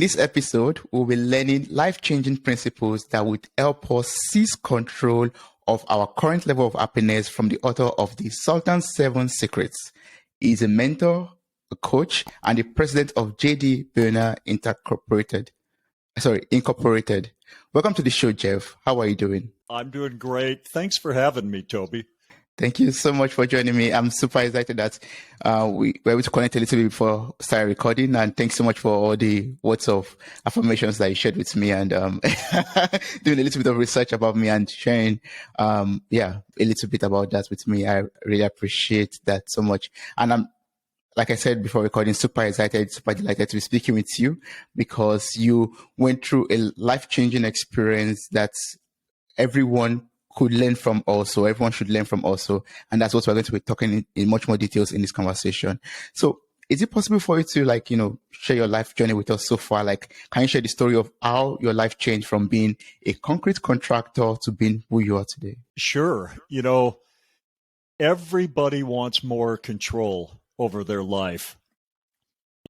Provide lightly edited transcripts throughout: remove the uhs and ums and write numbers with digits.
this episode, we'll be learning life-changing principles that would help us seize control of our current level of happiness from the author of the Sultan's 7 Secrets. He is a mentor, a coach, and the president of J.D. Buehner Incorporated. Welcome to the show, Jeff. How are you doing? I'm doing great. Thanks for having me, Toby. Thank you so much for joining me. I'm super excited that we were able to connect a little bit before starting recording. And thanks so much for all the words of affirmations that you shared with me and doing a little bit of research about me and sharing, a little bit about that with me. I really appreciate that so much. And I'm, like I said before recording, super excited, super delighted to be speaking with you because you went through a life-changing experience that everyone could learn from also. Everyone should learn from also. And that's what we're going to be talking in much more details in this conversation. So is it possible for you to share your life journey with us so far? Can you share the story of how your life changed from being a concrete contractor to being who you are today? Sure. Everybody wants more control over their life.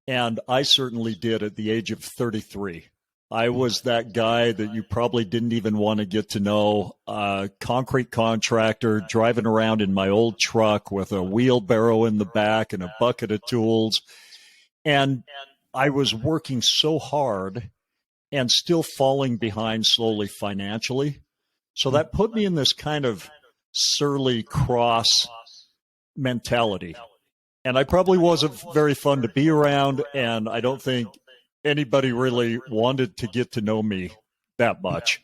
And I certainly did at the age of 33. I was that guy that you probably didn't even want to get to know, a concrete contractor driving around in my old truck with a wheelbarrow in the back and a bucket of tools. And I was working so hard and still falling behind slowly financially. So that put me in this kind of surly cross mentality. And I probably wasn't very fun to be around, and I don't think anybody really wanted to get to know me that much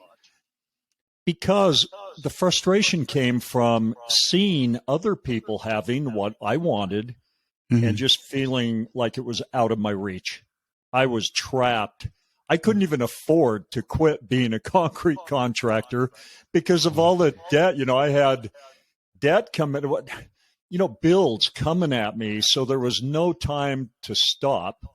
because the frustration came from seeing other people having what I wanted and just feeling like it was out of my reach. I was trapped. I couldn't even afford to quit being a concrete contractor because of all the debt. I had debt coming, bills coming at me. So there was no time to stop,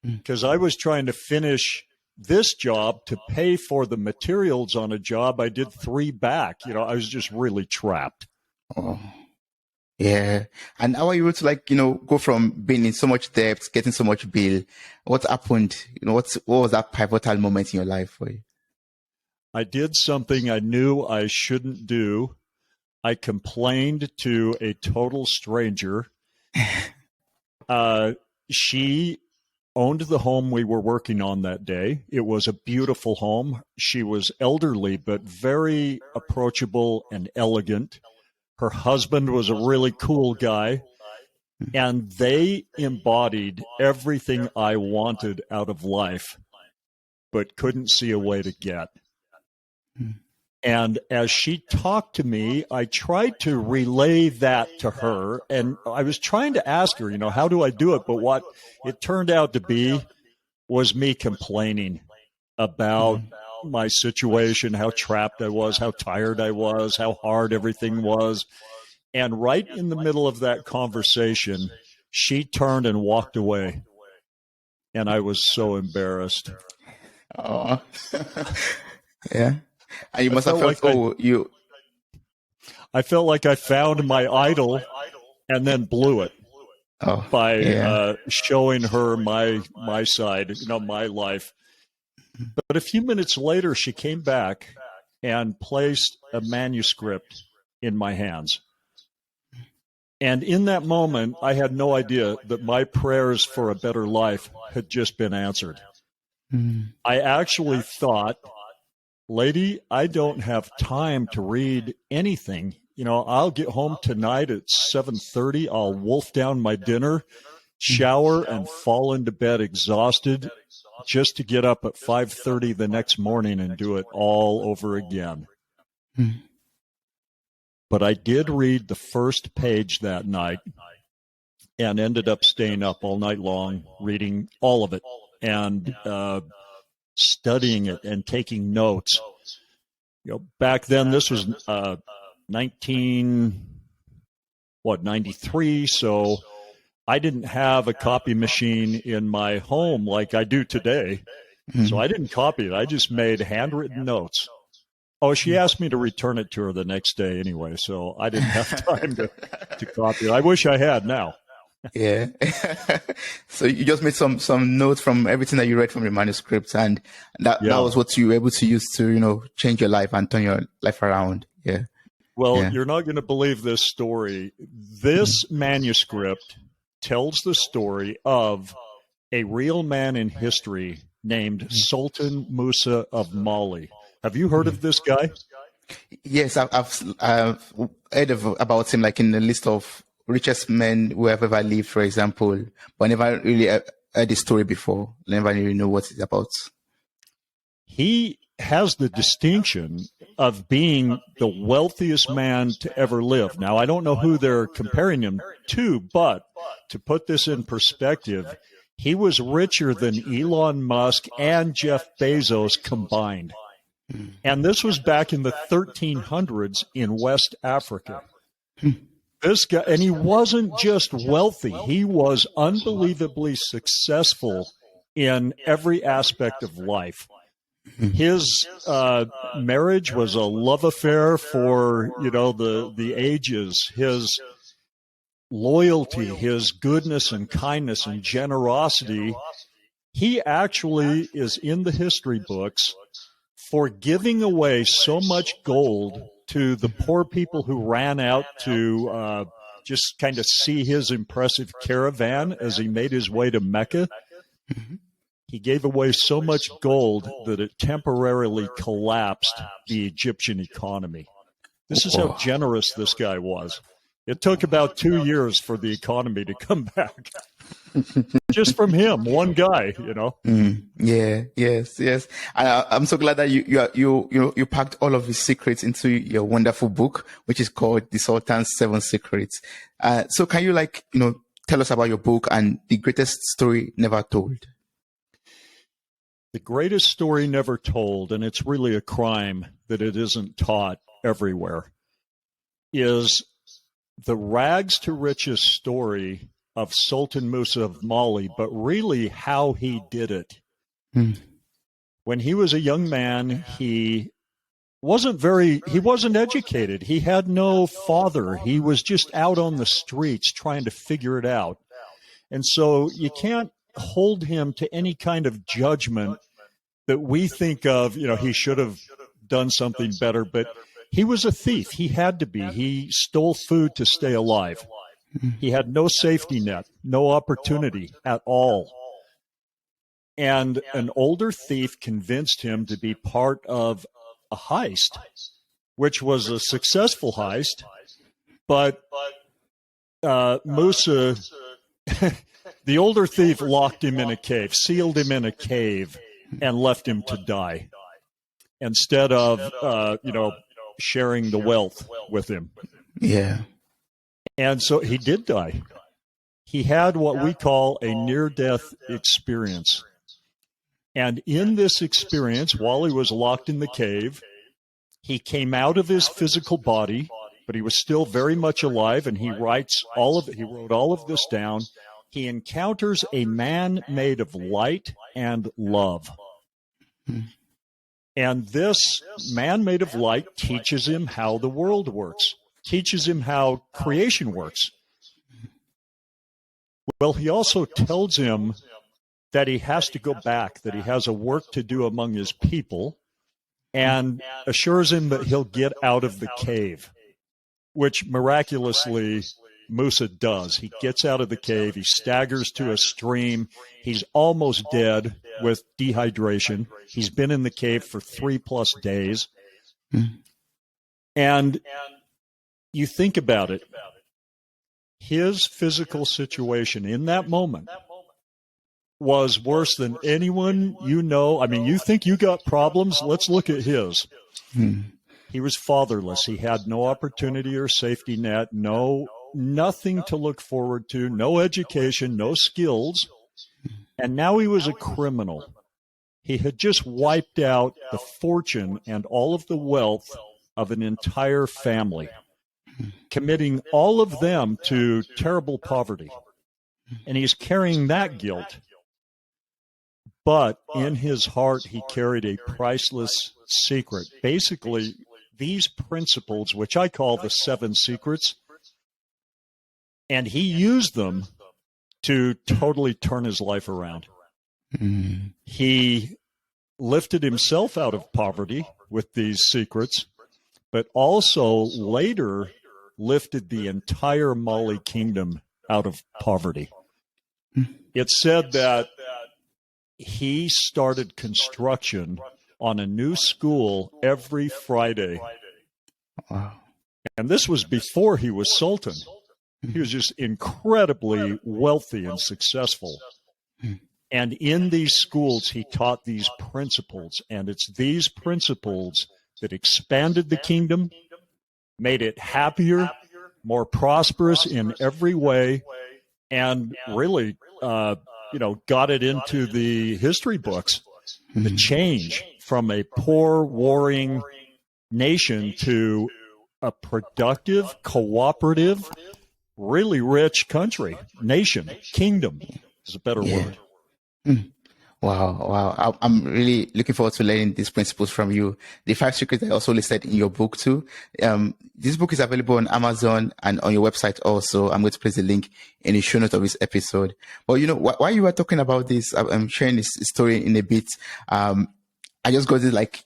because I was trying to finish this job to pay for the materials on a job I did 3 back. I was just really trapped. Oh, yeah. And how are you able to go from being in so much debt, getting so much bill? What happened? What was that pivotal moment in your life for you? I did something I knew I shouldn't do. I complained to a total stranger. She owned the home we were working on that day. It was a beautiful home. She was elderly, but very approachable and elegant. Her husband was a really cool guy, and they embodied everything I wanted out of life, but couldn't see a way to get. And as she talked to me, I tried to relay that to her. And I was trying to ask her, how do I do it? But what it turned out to be was me complaining about my situation, how trapped I was, how tired I was, how hard everything was. And right in the middle of that conversation, she turned and walked away. And I was so embarrassed. Oh, yeah. And you must have felt, I felt like I found my idol and then blew it by showing her my side, my life. But a few minutes later, she came back and placed a manuscript in my hands. And in that moment, I had no idea that my prayers for a better life had just been answered. I actually thought, lady, I don't have time to read anything. I'll get home tonight at 7:30. I'll wolf down my dinner, shower, and fall into bed exhausted just to get up at 5:30 the next morning and do it all over again. But I did read the first page that night and ended up staying up all night long, reading all of it and studying it and taking notes. Back then, this was 93. So I didn't have a copy machine in my home like I do today. So I didn't copy it. I just made handwritten notes. Oh, she asked me to return it to her the next day anyway, so I didn't have time to copy it. I wish I had now. Yeah. So you just made some notes from everything that you read from the manuscript, and that Yeah. was what you were able to use to, change your life and turn your life around. Yeah. Well, Yeah. you're not going to believe this story. This manuscript tells the story of a real man in history named Sultan Musa of Mali. Have you heard of this guy? Yes, I've heard about him, like in the list of richest men who have ever lived, for example, but never really heard the story before. Never really know what it's about. He has the distinction of being the wealthiest man to ever live. Now, I don't know who they're comparing him to, but to put this in perspective, he was richer than Elon Musk and Jeff Bezos combined. And this was back in the 1300s in West Africa. This guy, and he wasn't just wealthy, he was unbelievably successful in every aspect of life. His marriage was a love affair for, the ages. His loyalty, his goodness and kindness and generosity, he actually is in the history books for giving away so much gold to the poor people who ran out to just kind of see his impressive caravan as he made his way to Mecca. He gave away so much gold that it temporarily collapsed the Egyptian economy. This is how generous this guy was. It took about 2 years for the economy to come back. Just from him, one guy, Yeah, yes, yes. I'm so glad that you packed all of his secrets into your wonderful book, which is called The Sultan's Seven Secrets. So can you tell us about your book and the greatest story never told? The greatest story never told, and it's really a crime that it isn't taught everywhere, is the rags to riches story of Sultan Musa of Mali, but really how he did it. When he was a young man, he wasn't educated. He had no father. He was just out on the streets trying to figure it out. And so you can't hold him to any kind of judgment that we think of, he should have done something better, but he was a thief. He had to be. He stole food to stay alive. He had no safety net, no opportunity at all. And an older thief convinced him to be part of a heist, which was a successful heist, but Musa, the older thief, locked him in a cave, sealed him in a cave, and left him to die instead of, sharing the wealth with him. Yeah. And so he did die. He had what we call a near-death experience. And in this experience, while he was locked in the cave, he came out of his physical body, but he was still very much alive, and he wrote all of this down. He encounters a man made of light and love. And this man made of light teaches him how the world works, teaches him how creation works. Well, he also tells him that he has to go back, that he has a work to do among his people, and assures him that he'll get out of the cave, which miraculously Musa does. He gets out of the cave, he staggers to a stream, he's almost dead with dehydration. He's been in the cave for 3+ days. And you think about it, his physical situation in that moment was worse than anyone you know. I mean, you think you got problems? Let's look at his. He was fatherless. He had no opportunity or safety net, nothing to look forward to, no education, no skills. And now he was a criminal. He had just wiped out the fortune and all of the wealth of an entire family, committing all of them to terrible poverty. And he's carrying that guilt. But in his heart, he carried a priceless secret. Basically, these principles, which I call the 7 secrets, and he used them to totally turn his life around. He lifted himself out of poverty with these secrets, but also later lifted the entire Mali kingdom out of poverty. It's said that he started construction on a new school every Friday. Wow. And this was before he was Sultan. He was just incredibly wealthy and successful. And in these schools, he taught these principles. And it's these principles that expanded the kingdom, made it happier, more prosperous in every way, and really, got it into the history books. The change from a poor, warring nation to a productive, cooperative, really rich country, nation, kingdom is a better word. Wow. I'm really looking forward to learning these principles from you. The 5 secrets are also listed in your book too. This book is available on Amazon and on your website also. I'm going to place the link in the show notes of this episode. But while you were talking about this, I'm sharing this story in a bit. I just got this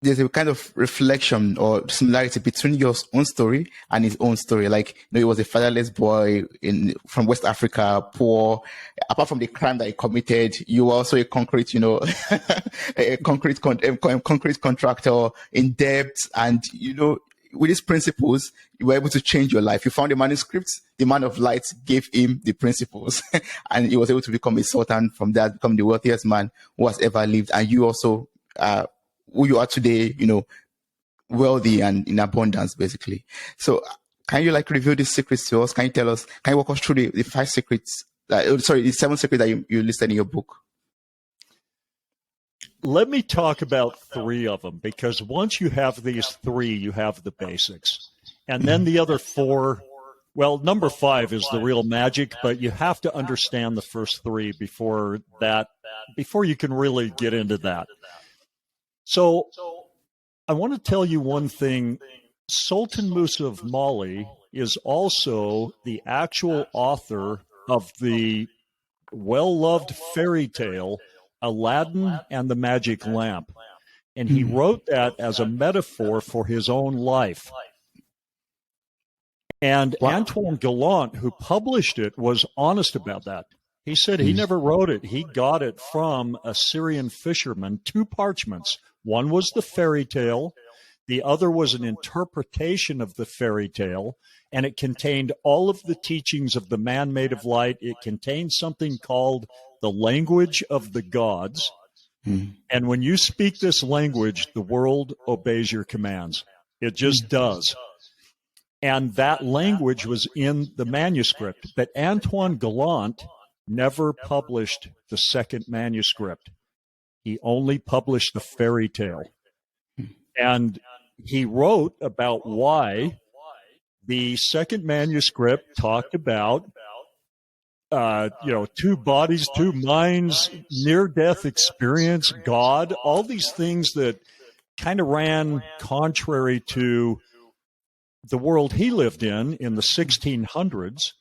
there's a kind of reflection or similarity between your own story and his own story. He was a fatherless boy from West Africa, poor. Apart from the crime that he committed, you were also a concrete, a concrete contractor in debt. And, with these principles, you were able to change your life. You found a manuscript. The man of light gave him the principles and he was able to become a sultan, from that, become the wealthiest man who has ever lived. And you also, who you are today, wealthy and in abundance, basically. So can you reveal these secrets to us? Can you walk us through the 5 secrets, the 7 secrets that you listed in your book? Let me talk about 3 of them, because once you have these 3, you have the basics. And then the other 4, well, number 5 is the real magic, but you have to understand the first 3 before you can really get into that. So I want to tell you one thing. Sultan Musa of Mali is also the actual author of the well-loved fairy tale, Aladdin and the Magic Lamp. And he wrote that as a metaphor for his own life. And Antoine Galland, who published it, was honest about that. He said he never wrote it. He got it from a Syrian fisherman, 2 parchments. One was the fairy tale. The other was an interpretation of the fairy tale. And it contained all of the teachings of the man made of light. It contained something called the language of the gods. And when you speak this language, the world obeys your commands. It just does. And that language was in the manuscript. But Antoine Galland never published the second manuscript. He only published the fairy tale. And he wrote about why the second manuscript talked about, 2 bodies, 2 minds, near-death experience, God, all these things that kind of ran contrary to the world he lived in the 1600s.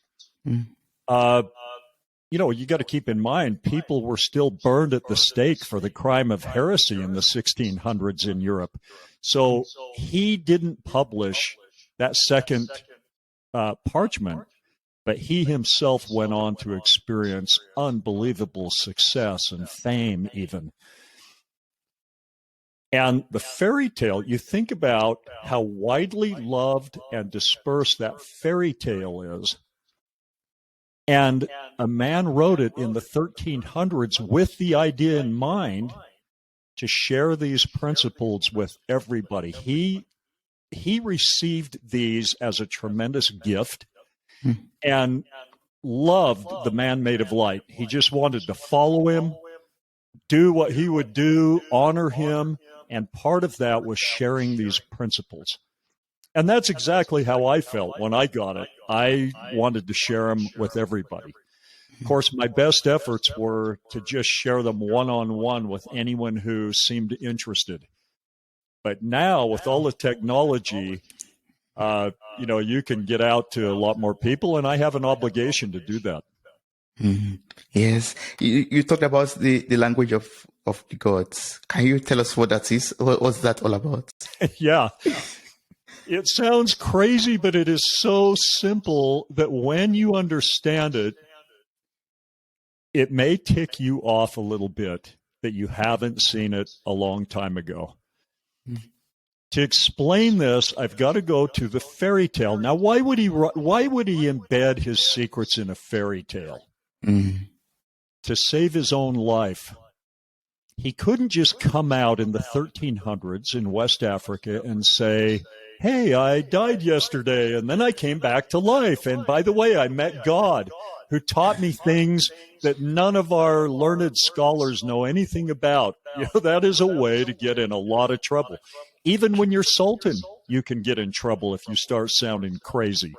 You got to keep in mind, people were still burned at the stake for the crime of heresy in the 1600s in Europe. So he didn't publish that second parchment, but he himself went on to experience unbelievable success and fame even. And the fairy tale, you think about how widely loved and dispersed that fairy tale is. And a man wrote it in the 1300s with the idea in mind to share these principles with everybody. He received these as a tremendous gift and loved the man made of light. He just wanted to follow him, do what he would do, honor him, and part of that was sharing these principles. And that's exactly how I felt when I got it. I wanted to share them with everybody. Of course, my best efforts were to just share them one-on-one with anyone who seemed interested. But now, with all the technology, you can get out to a lot more people, and I have an obligation to do that. Mhm. Yes. You talked about the language of the gods. Can you tell us what that is? What's that all about? Yeah. It sounds crazy, but it is so simple that when you understand it, it may tick you off a little bit that you haven't seen it a long time ago. To explain this, I've got to go to the fairy tale. Now, why would he embed his secrets in a fairy tale? Mm. To save his own life. He couldn't just come out in the 1300s in West Africa and say, hey, I died yesterday and then I came back to life. And by the way, I met God who taught me things that none of our learned scholars know anything about. You know, that is a way to get in a lot of trouble. Even when you're Sultan, you can get in trouble if you start sounding crazy.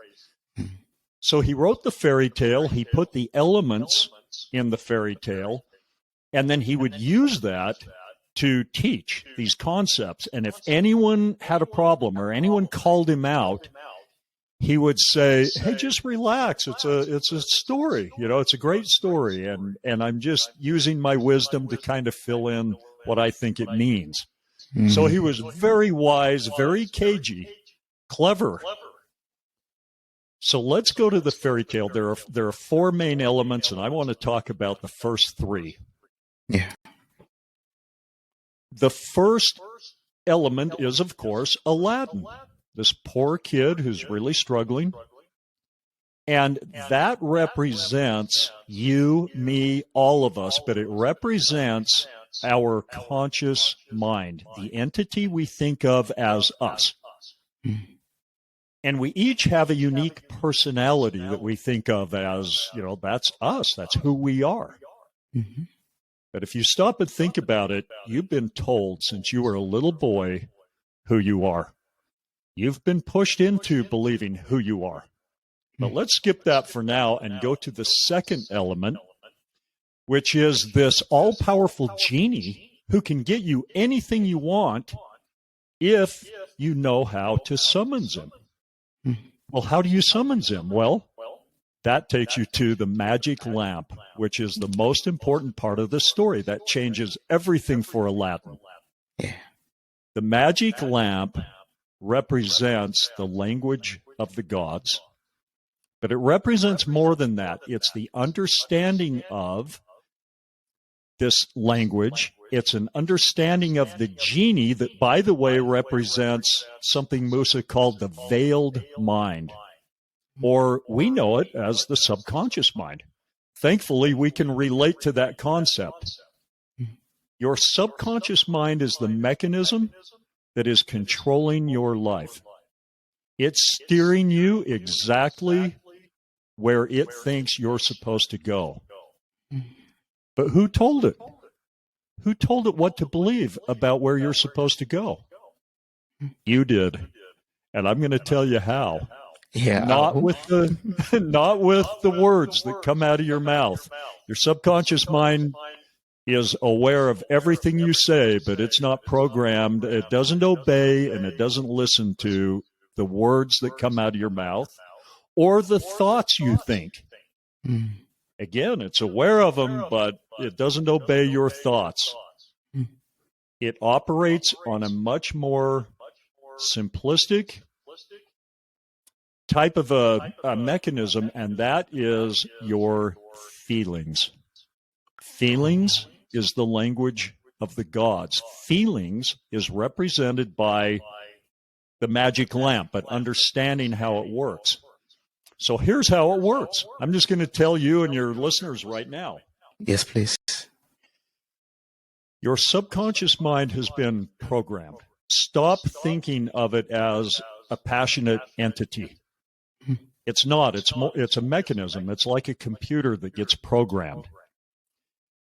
So he wrote the fairy tale. He put the elements in the fairy tale. And then he would use that to teach these concepts. And if anyone had a problem or anyone called him out, he would say, hey, just relax. It's a story. You know, it's a great story. And I'm just using my wisdom to kind of fill in what I think it means. So he was very wise, very cagey, clever. So let's go to the fairy tale. There are four main elements, and I want to talk about the first three. Yeah. The first element is, of course, Aladdin, this poor kid who's really struggling. And that represents you, me, all of us, but it represents our conscious mind, the entity we think of as us. And we each have a unique personality that we think of as, you know, that's us, that's who we are. Mm-hmm. But if you stop and think about it, you've been told since you were a little boy who you are. You've been pushed into believing who you are. But let's skip that for now and go to the second element, which is this all-powerful genie who can get you anything you want if you know how to summons him. Well, how do you summons him? Well, that takes you to the magic lamp, which is the most important part of the story. That changes everything for Aladdin. Yeah. The magic lamp represents the language of the gods, but it represents more than that. It's the understanding of this language. It's an understanding of the genie that, by the way, represents something Musa called the veiled mind. Or we know it as the subconscious mind. Thankfully, we can relate to that concept. Your subconscious mind is the mechanism that is controlling your life. It's steering you exactly where it thinks you're supposed to go. But who told it? Who told it what to believe about where you're supposed to go? You did. And I'm going to tell you how. Yeah. Not with the words that come out of your mouth. Your subconscious mind is aware of everything you say, but it's not programmed. It doesn't obey and it doesn't listen to the words that come out of your mouth or the thoughts you think. Again, it's aware of them, but it doesn't obey your thoughts. It operates on a much more simplistic type of a mechanism, and that is your feelings. Feelings is the language of the gods. Feelings is represented by the magic lamp, but understanding how it works. So here's how it works. I'm just going to tell you and your listeners right now. Yes, please. Your subconscious mind has been programmed. Stop thinking of it as a passionate entity. It's not. It's a mechanism. It's like a computer that gets programmed.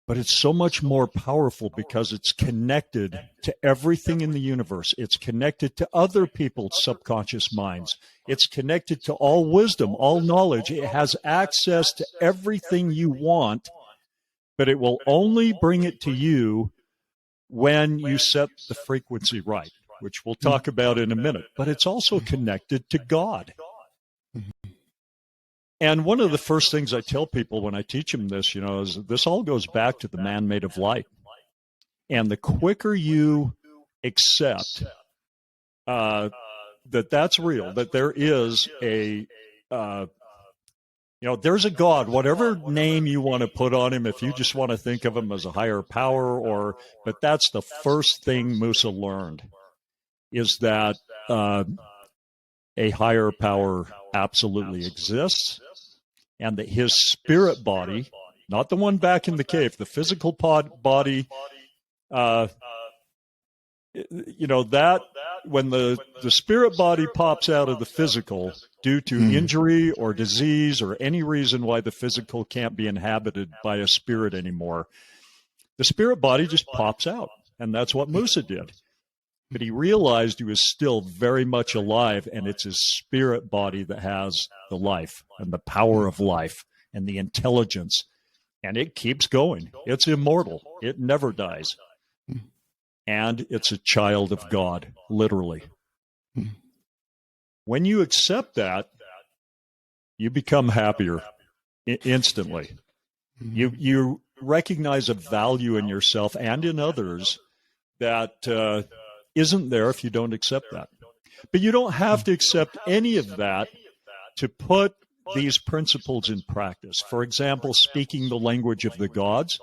But it's so much more powerful because it's connected to everything in the universe. It's connected to other people's subconscious minds. It's connected to all wisdom, all knowledge. It has access to everything you want, but it will only bring it to you when you set the frequency right, which we'll talk about in a minute. But it's also connected to God. And one of the first things I tell people when I teach them this, is this all goes back to the man made of light. And the quicker you accept that that's real, that there is there's a God, whatever name you want to put on him, if you just want to think of him as a higher power, but that's the first thing Musa learned, is that a higher power absolutely exists, and that his spirit body, not the one back in the cave, the physical body, that when the spirit body pops out of the physical due to injury or disease or any reason why the physical can't be inhabited by a spirit anymore, the spirit body just pops out. And that's what Musa did. But he realized he was still very much alive, and it's his spirit body that has the life and the power of life and the intelligence. And it keeps going. It's immortal. It never dies. And it's a child of God, literally. When you accept that, you become happier instantly. You recognize a value in yourself and in others that isn't there if you don't accept that. But you don't have to accept any of that to put these principles in practice. For example, speaking the language of the gods.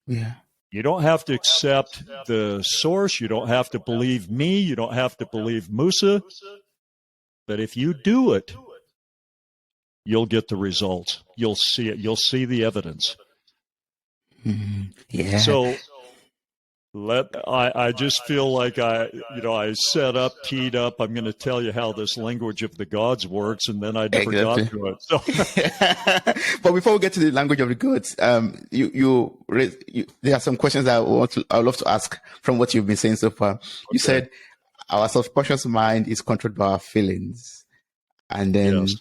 Yeah. You don't have to accept the source. You don't have to believe me. You don't have to believe Musa. But if you do it, you'll get the results. You'll see it. You'll see the evidence. Yeah. So I just feel like I set up, teed up. I'm going to tell you how this language of the gods works, and then I never got to it. So. But before we get to the language of the gods, there are some questions I would love to ask from what you've been saying so far. Okay. You said our subconscious mind is controlled by our feelings, and then yes.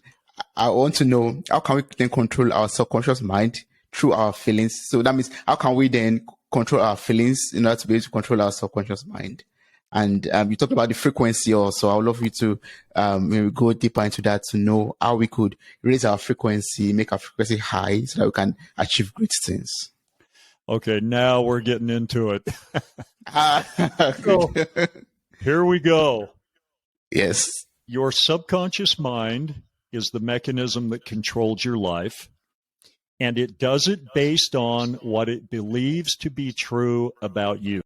I want to know, how can we then control our subconscious mind through our feelings? So that means, how can we then control our feelings in order to be able to control our subconscious mind? And you talked about the frequency also. I would love you to maybe go deeper into that to know how we could raise our frequency, make our frequency high so that we can achieve great things. Okay, now we're getting into it. So, here we go. Yes. Your subconscious mind is the mechanism that controls your life. And it does it based on what it believes to be true about you.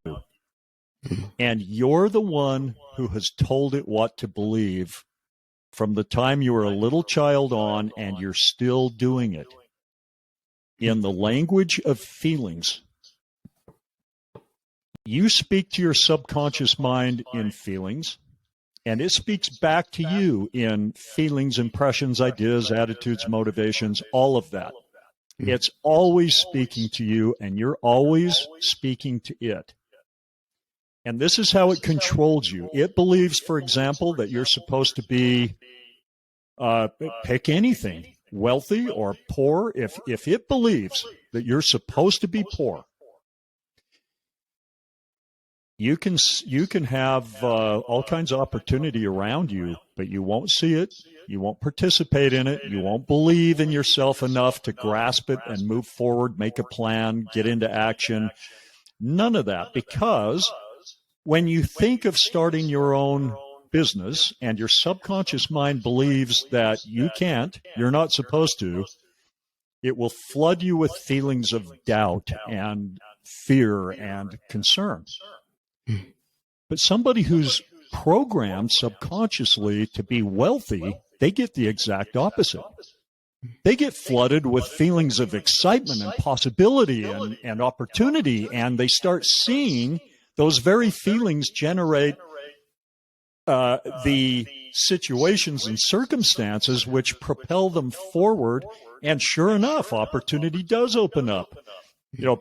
And you're the one who has told it what to believe from the time you were a little child on, and you're still doing it. In the language of feelings, you speak to your subconscious mind in feelings, and it speaks back to you in feelings, impressions, ideas, attitudes, motivations, all of that. It's always speaking to you, and you're always speaking to it. And this is how it controls you. It believes, for example, that you're supposed to be, pick anything, wealthy or poor. If it believes that you're supposed to be poor, you can have all kinds of opportunity around you, but you won't see it. You won't participate in it. You won't believe in yourself enough to grasp it and move forward, make a plan, get into action. None of that, because when you think of starting your own business and your subconscious mind believes that you can't, you're not supposed to, it will flood you with feelings of doubt and fear and concern. But somebody who's programmed subconsciously to be wealthy, they get the exact opposite. They get flooded with feelings of excitement and possibility and opportunity, and they start seeing those very feelings generate the situations and circumstances which propel them forward. And sure enough, opportunity does open up.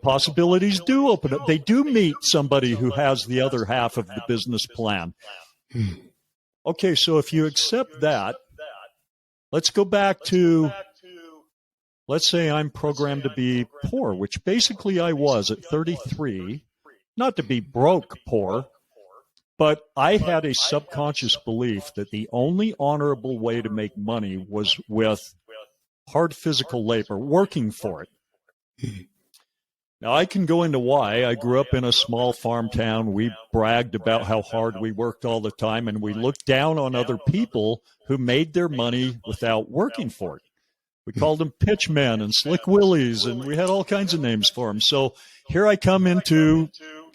Possibilities do open up. They do meet somebody who has the other half of the business plan. Okay, so if you accept that, let's go back to, let's say I'm programmed to be poor, which basically I was at 33, not to be broke poor, but I had a subconscious belief that the only honorable way to make money was with hard physical labor, working for it. Now, I can go into why. I grew up in a small farm town. We bragged about how hard we worked all the time, and we looked down on other people who made their money without working for it. We called them pitchmen and slick willies, and we had all kinds of names for them. So here I come into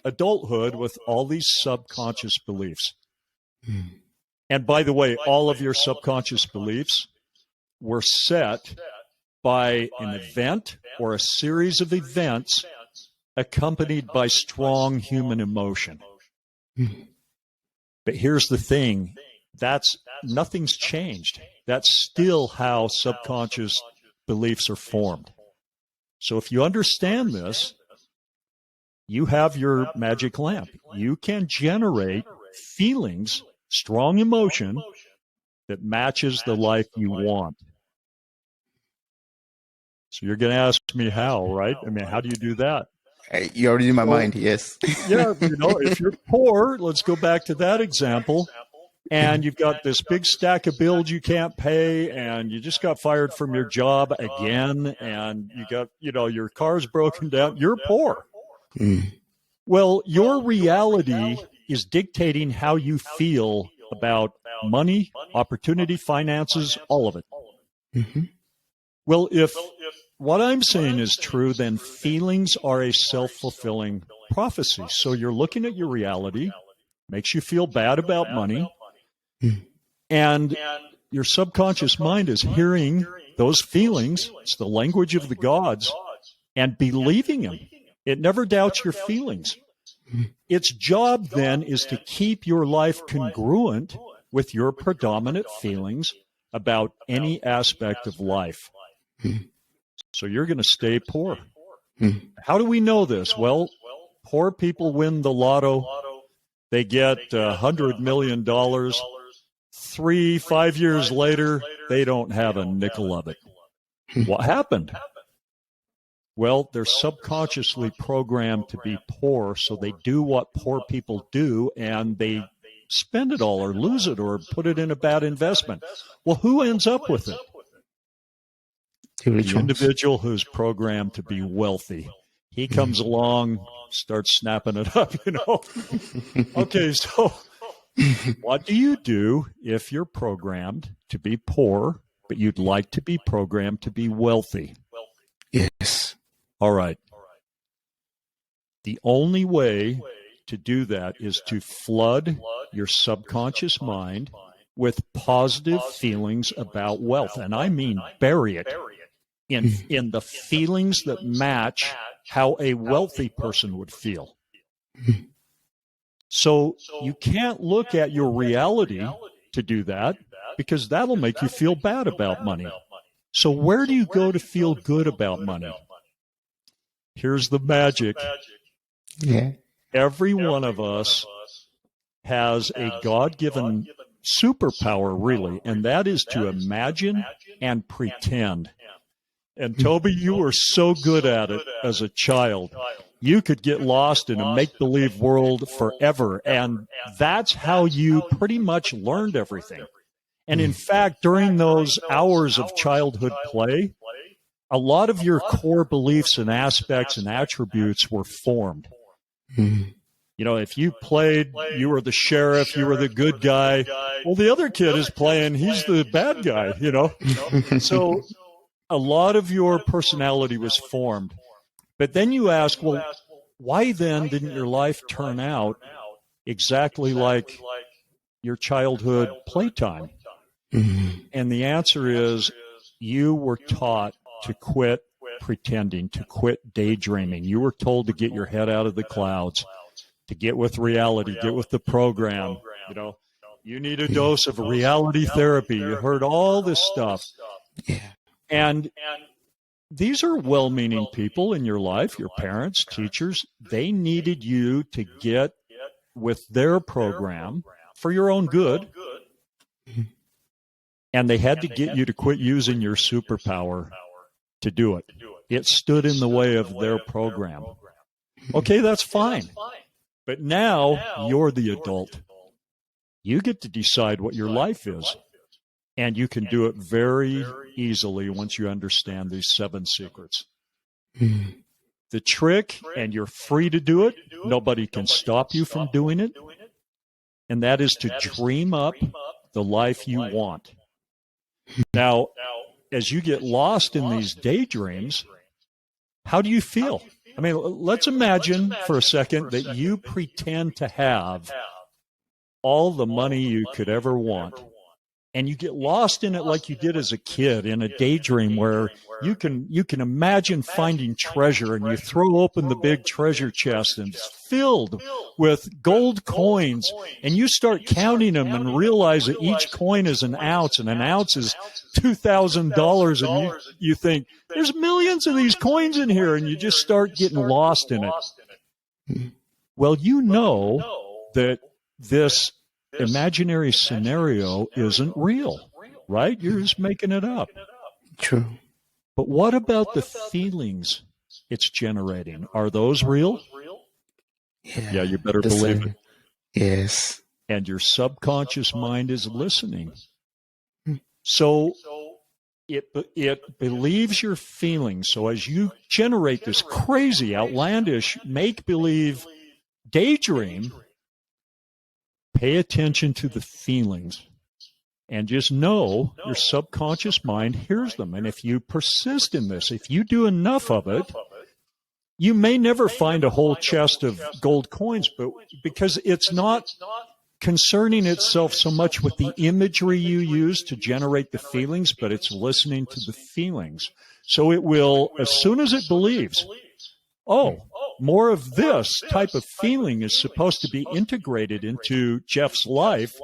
adulthood with all these subconscious beliefs. And by the way, all of your subconscious beliefs were set by an event or a series of events accompanied by strong human emotion. But here's the thing, nothing's changed. That's still how subconscious beliefs are formed. So if you understand this, you have your magic lamp. You can generate feelings, strong emotion that matches the life you want. So you're going to ask me how, right? I mean, how do you do that? You're already in my mind, yes. Yeah, if you're poor, let's go back to that example, and you've got this big stack of bills you can't pay, and you just got fired from your job again, and you got, your car's broken down, you're poor. Well, your reality is dictating how you feel about money, opportunity, finances, all of it. Well, if what I'm saying is true, then feelings are a self-fulfilling prophecy. So you're looking at your reality, makes you feel bad about money, and your subconscious mind is hearing those feelings. It's the language of the gods, and believing them. It never doubts your feelings. Its job then is to keep your life congruent with your predominant feelings about any aspect of life. So you're going to stay poor. How do we know this? Well, poor people win the lotto. They get $100 million. 5 years later, they don't have a nickel of it. What happened? Well, they're subconsciously programmed to be poor, so they do what poor people do, and they spend it all or lose it or put it in a bad investment. Well, who ends up with it? The individual who's programmed to be wealthy. He comes along, starts snapping it up, Okay, so what do you do if you're programmed to be poor, but you'd like to be programmed to be wealthy? Yes. All right. The only way to do that is to flood your subconscious mind with positive feelings about wealth. And I mean bury it in the feelings that match how a wealthy person would feel. So you can't look at your reality to do that, because that'll make you feel bad about money. So where do you go to feel good about money? Here's the magic. Yeah. Every one of us has a God-given superpower, really, and that is to imagine and pretend. And Toby, you were so good at it as a child. You could get lost in a make-believe world forever, and that's how you pretty much learned everything. And in fact, during those hours of childhood play, a lot of your core beliefs and aspects and attributes were formed. If you played, you were the sheriff, you were the good guy. Well, the other kid is playing, he's the bad guy, So a lot of your personality was formed. But then you ask, well, why then didn't your life turn out exactly like your childhood playtime? And the answer is, you were taught to quit pretending, to quit daydreaming. You were told to get your head out of the clouds, to get with reality, get with the program. You need a dose of reality therapy. You heard all this stuff. And these are well-meaning people in your life, your parents, teachers. They needed you to get with their program for your own good. And they had to get you to quit using your superpower to do it. It stood in the way of their program. Okay, that's fine. But now you're the adult. You get to decide what your life is. And you can do it very easily once you understand these 7 secrets. The trick, and you're free to do it, nobody can stop you from doing it, and that is to dream up the life you want. Now, as you get lost in these daydreams, how do you feel? I mean, let's imagine for a second that you pretend to have all the money you could ever want, and you get lost in it like you did as a kid in a daydream where you can imagine finding treasure, and you throw open the big treasure chest and it's filled with gold coins, and you start counting them and realize that each coin is an ounce, and an ounce is $2,000, and you think there's millions of these coins in here, and you just start getting lost in it. Well, you know that this imaginary scenario isn't real, right? You're just making it up. True. But what about the feelings it's generating? Are those real? Yeah, you better believe it. Yes. And your subconscious mind is listening. So it believes your feelings. So as you generate this crazy, outlandish, make-believe daydream, pay attention to the feelings. And just know your subconscious mind hears them. And if you persist in this, if you do enough of it, you may never find a whole chest of gold coins, but because it's not concerning itself so much with the imagery you use to generate the feelings, but it's listening to the feelings. So it will, as soon as it believes, oh, more of this type of feeling is supposed to be integrated into Jeff's life,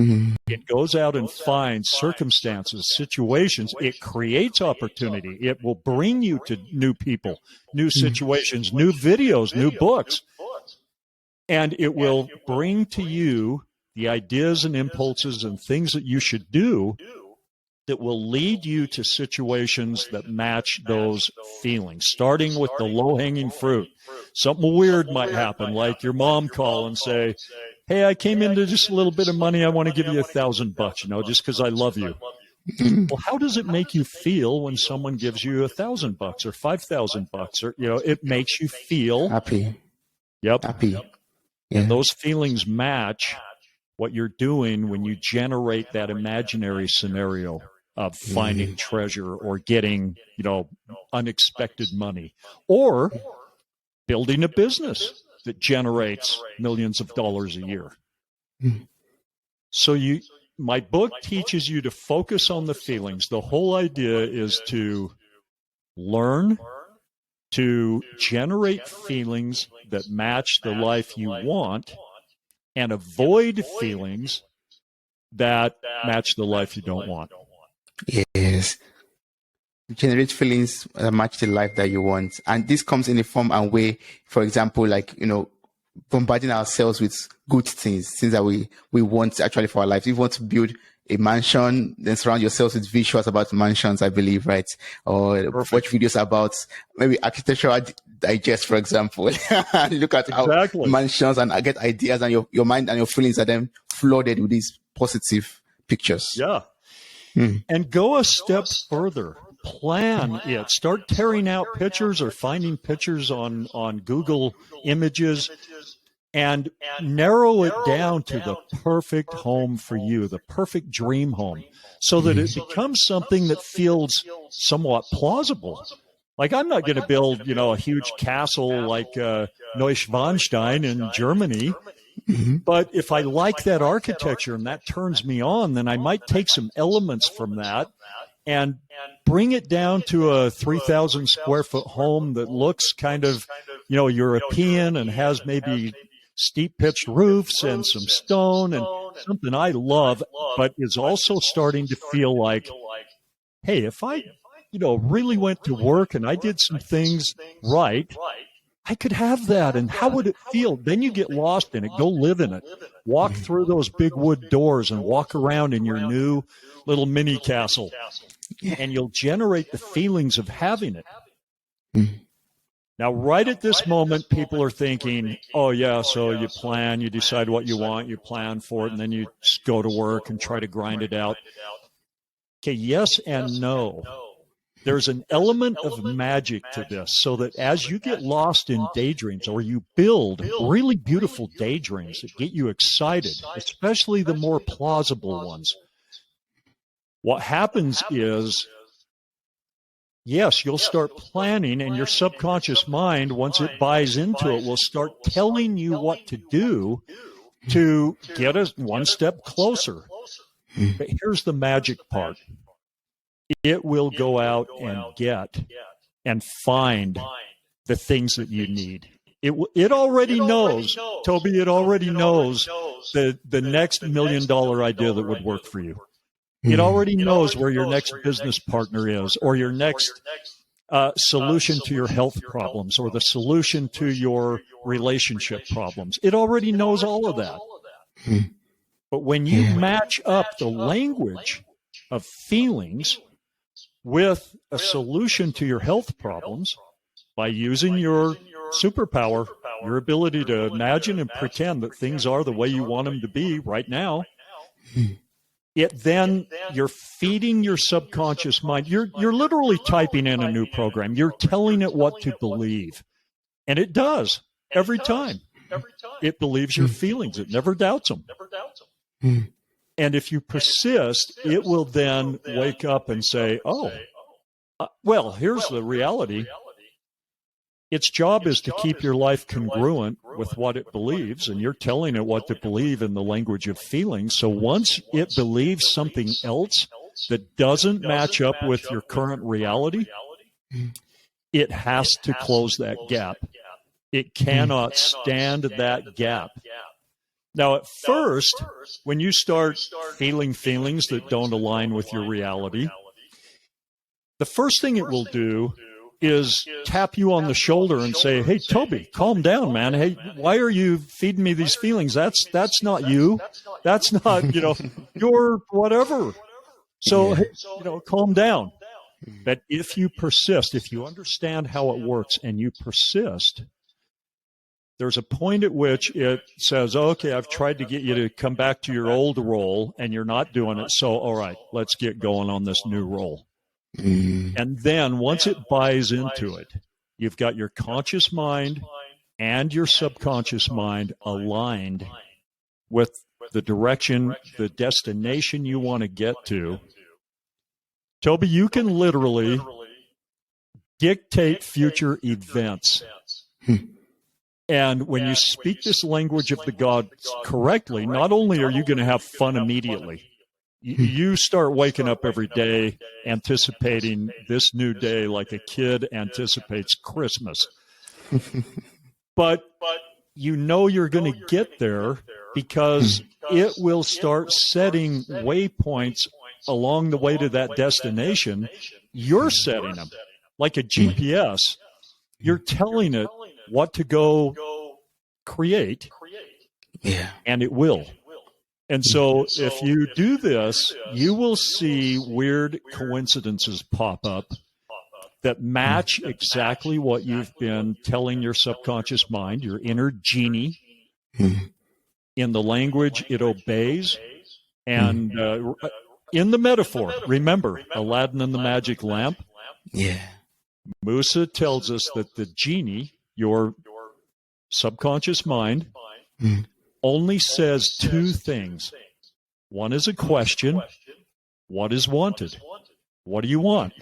it goes out and finds circumstances, situations. It creates opportunity. It will bring you to new people, new situations, new videos, new books. And it will bring to you the ideas and impulses and things that you should do that will lead you to situations that match those feelings, starting with the low-hanging fruit. Something weird might happen, like your mom call and say, hey, I came into just a little bit of money. I want to give you $1,000, just because I love you. Well, how does it make you feel when someone gives you $1,000 or $5,000? Or, it makes you feel happy. Yep. Happy. Yeah. And those feelings match what you're doing when you generate that imaginary scenario of finding treasure or getting, unexpected money, or building a business that generates millions of dollars a year. So my book teaches you to focus on the feelings. The whole idea is to learn to generate feelings that match the life you want and avoid feelings that match the life you don't want. yes, generate feelings that match the life that you want. And this comes in a form and way, for example, like, bombarding ourselves with good things that we want actually for our lives. If you want to build a mansion, then surround yourselves with visuals about mansions, I believe, right? Or watch videos about maybe architectural digest, for example. Look at how mansions and get ideas, and your mind and your feelings are then flooded with these positive pictures. Yeah. And go a step further. Plan it. Start tearing out pictures or finding pictures on Google Images and narrow it down to the perfect home for you, the perfect dream home, so that it becomes something that feels somewhat plausible. Like, I'm not going to build, a huge castle like Neuschwanstein in Germany. But if I like that architecture and that turns me on, then I might take some elements from that and bring it down to a 3,000 square foot home that looks kind of, European and has maybe steep pitched roofs and some stone and something I love, but is also starting to feel like, hey, if I, really went to work and I did some things right, I could have that. And how would it feel? Then you get lost in it. Go live in it. Walk through those big wood doors and walk around in your new little mini castle. And you'll generate the feelings of having it. Now, right at this moment, people are thinking, oh, yeah, so you plan, you decide what you want, you plan for it, and then you just go to work and try to grind it out. Okay, yes and no. There's an element of magic to this, so that as you get lost in daydreams, or you build really beautiful daydreams that get you excited, especially the more plausible ones, what happens is, yes, you'll start planning, and your subconscious mind, once it buys into it, will start telling you what to do to get us one step closer. But here's the magic part. It will go out and get and find the things that you need. It already knows, Toby, it already knows the next $1 million idea that would work for you. It already knows where your next business partner is, or your next solution to your health problems, or the solution to your relationship problems. It already knows all of that. But when you match up the language of feelings with a solution to your health problems by using your superpower, your ability to imagine and pretend that things are the way you want them to be right now, you're feeding your subconscious mind. You're literally typing in a new program. You're telling it what to believe. And it does every time. It believes your feelings. It never doubts them. And if you persist, it will then wake up and say, well, here's the reality. Its job is to keep your life congruent with what it believes, and you're telling it what to believe in the language of feelings. So once it believes something else that doesn't match up with your current reality, it has to close that gap. It cannot stand that gap. Now, at first, when you start feeling feelings that don't align with your reality, the first thing it will do is tap you on the shoulder and say, hey, Toby, calm down, man. Hey, why are you feeding me these feelings? That's not you. That's not, you're whatever. So, hey, calm down. But if you persist, if you understand how it works and you persist, there's a point at which it says, okay, I've tried to get you to come back to your old role and you're not doing it. So, all right, let's get going on this new role. And then once it buys into it, you've got your conscious mind and your subconscious mind aligned with the direction, the destination you want to get to. Toby, you can literally dictate future events. And when you speak this language of the gods correctly, not only are you going to have fun immediately, you start waking up every day anticipating this new day like a kid anticipates Christmas. But you're going to get there because it will start setting waypoints along the way to that destination. You're setting them like a GPS. You're telling it what to go create, and it will. And so if you do this, you will see weird coincidences pop up that match exactly what you've been telling your subconscious mind, your inner genie. In the language, it obeys. And in the metaphor, remember Aladdin and the magic lamp? Musa tells us that the genie, your subconscious mind, only says two things. One is a question. What is wanted? What do you want?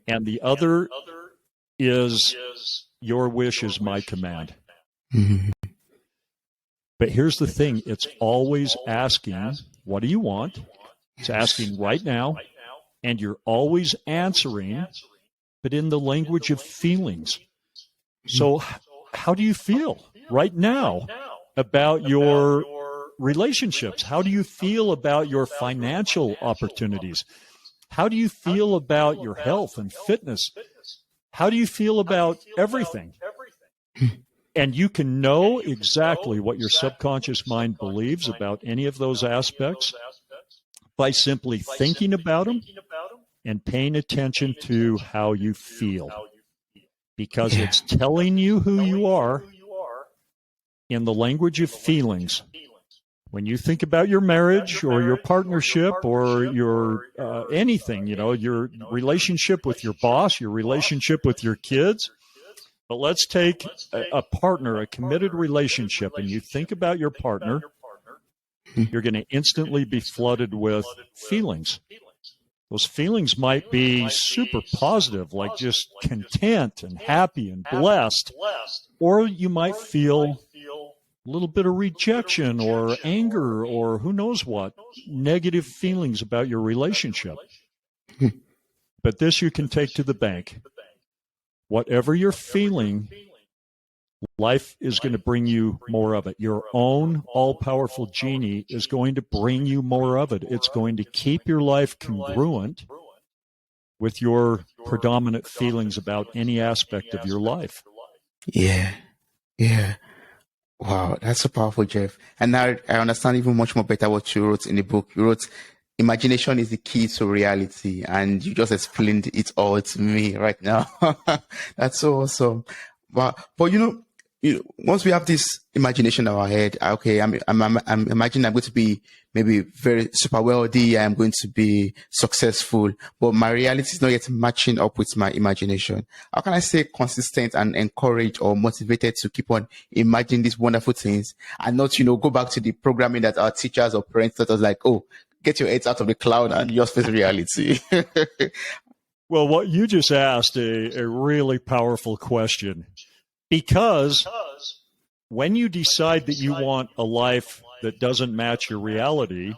And the other is your wish is my command. But here's the thing. It's always asking, what do you want? It's asking right now. And you're always answering, but in the language of feelings. So how do you feel right now about your relationships? How do you feel about your financial opportunities? How do you feel about your health and fitness? How do you feel about everything? And you can know exactly what your subconscious mind believes about any of those aspects by simply thinking about them and paying attention to how you feel. Because it's telling you who you are in the language of feelings. When you think about your marriage or your partnership or your anything, your relationship with your boss, your relationship with your kids. But let's take a partner, a committed relationship, and you think about your partner, you're going to instantly be flooded with feelings. Those feelings might be super positive, like just content and happy and blessed, or you might feel a little bit of rejection or anger or who knows what, negative feelings about your relationship. But this you can take to the bank. Whatever you're feeling, life is going to bring you more of it. Your own all-powerful genie is going to bring you more of it. It's going to keep your life congruent with your predominant feelings about any aspect of your life. Yeah. Wow, that's so powerful, Jeff. And now I understand even much more better what you wrote in the book. You wrote, imagination is the key to reality, and you just explained it all to me right now. That's so awesome. But once we have this imagination in our head, okay, I'm imagining I'm going to be maybe very super wealthy. I'm going to be successful, but my reality is not yet matching up with my imagination. How can I stay consistent and encouraged or motivated to keep on imagining these wonderful things and not, go back to the programming that our teachers or parents taught us, like, oh, get your heads out of the cloud and just face reality? Well, what you just asked a really powerful question. Because when you decide that you want a life that doesn't match your reality,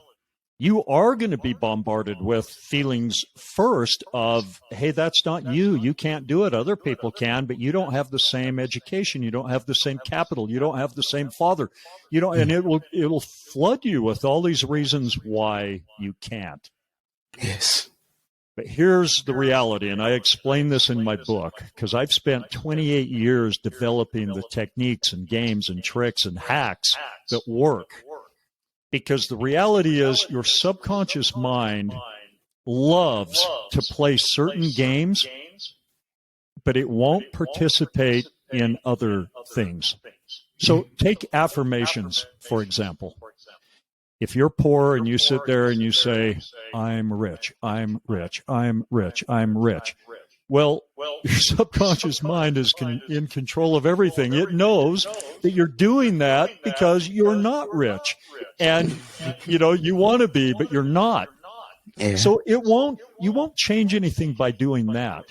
you are going to be bombarded with feelings first of, hey, that's not you. You can't do it. Other people can, but you don't have the same education. You don't have the same capital. You don't have the same father. And it'll flood you with all these reasons why you can't. Yes. But here's the reality, and I explain this in my book, because I've spent 28 years developing the techniques and games and tricks and hacks that work. Because the reality is your subconscious mind loves to play certain games, but it won't participate in other things. So take affirmations, for example. If you're poor and you sit there and you say, I'm rich, I'm rich, I'm rich, I'm rich. Well, your subconscious mind is in control of everything. It knows that you're doing that because you're not rich. And, you want to be, but you're not. Yeah. So you won't change anything by doing that.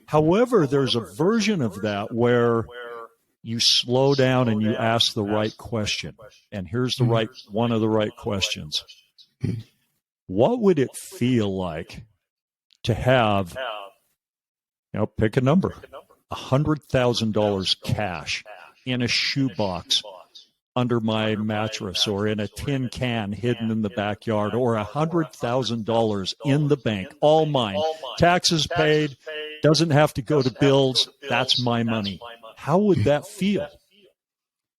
However, there's a version of that where you slow down and you ask the right question. And here's one of the right questions. What would it feel like to have, pick a number, $100,000 cash in a shoebox under my mattress or in a tin can hidden in the backyard, or $100,000 in the bank, all mine, taxes paid, doesn't have to go to bills, that's my money. How would that feel?